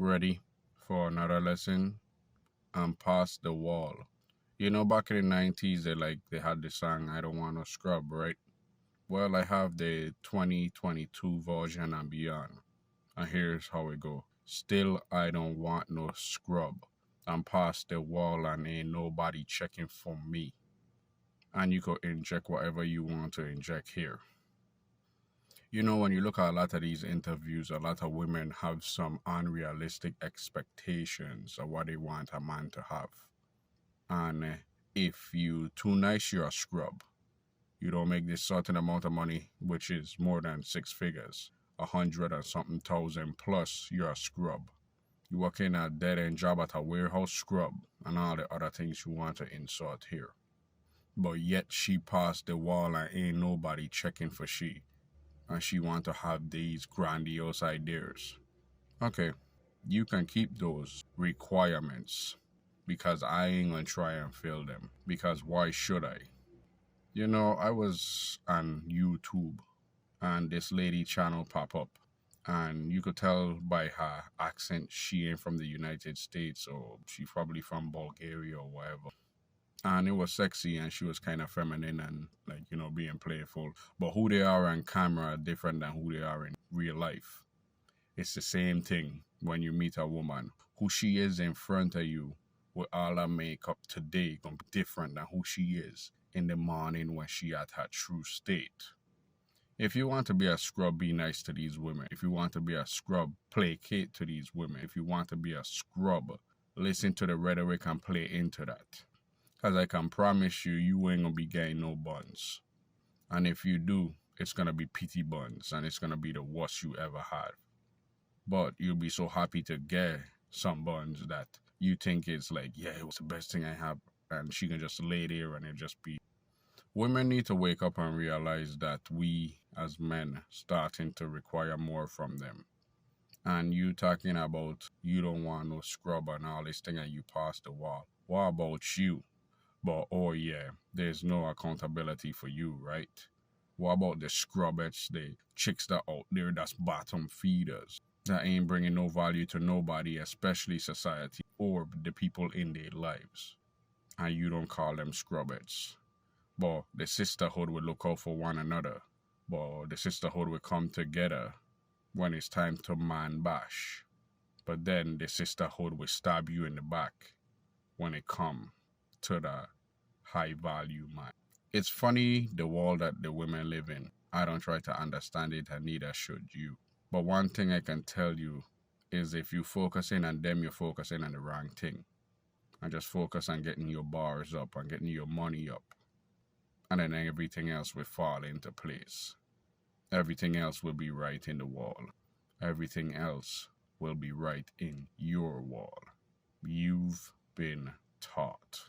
Ready for another lesson? I'm past the wall. Back in the 90s, they had the song "I Don't Want No Scrub," right? Well, I have the 2022 version and beyond, and here's how it go. Still, I don't want no scrub. I'm past the wall and ain't nobody checking for me. And you could inject whatever you want to inject here. When you look at a lot of these interviews, a lot of women have some unrealistic expectations of what they want a man to have. And if you too nice, you're a scrub. You don't make this certain amount of money, which is more than six figures, 100 and something thousand plus, you're a scrub. You work in a dead end job at a warehouse, scrub, and all the other things you want to insert here. But yet she passed the wall and ain't nobody checking for she. And she want to have these grandiose ideas. Okay, you can keep those requirements because I ain't gonna try and fill them. Because why should I? I was on YouTube and this lady channel pop up. And you could tell by her accent she ain't from the United States or she probably from Bulgaria or whatever. And it was sexy and she was kind of feminine and being playful. But who they are on camera are different than who they are in real life. It's the same thing when you meet a woman. Who she is in front of you with all her makeup today gonna be different than who she is in the morning when she at her true state. If you want to be a scrub, be nice to these women. If you want to be a scrub, placate to these women. If you want to be a scrub, listen to the rhetoric and play into that. Because I can promise you, you ain't going to be getting no buns. And if you do, it's going to be pity buns. And it's going to be the worst you ever had. But you'll be so happy to get some buns that you think it's like, yeah, it was the best thing I have. And she can just lay there and it just be. Women need to wake up and realize that we, as men, starting to require more from them. And you talking about you don't want no scrub and all this thing and you pass the wall. What about you? But oh yeah, there's no accountability for you, right? What about the scrubbettes, the chicks that out there that's bottom feeders, that ain't bringing no value to nobody, especially society or the people in their lives? And you don't call them scrubbettes. But the sisterhood will look out for one another. But the sisterhood will come together when it's time to man bash. But then the sisterhood will stab you in the back when it come to the high value man. It's funny the world that the women live in. I don't try to understand it and neither should you. But one thing I can tell you is if you focusing on them, you're focusing on the wrong thing. And just focus on getting your bars up and getting your money up. And then everything else will fall into place. Everything else will be right in the wall. Everything else will be right in your wall. You've been taught.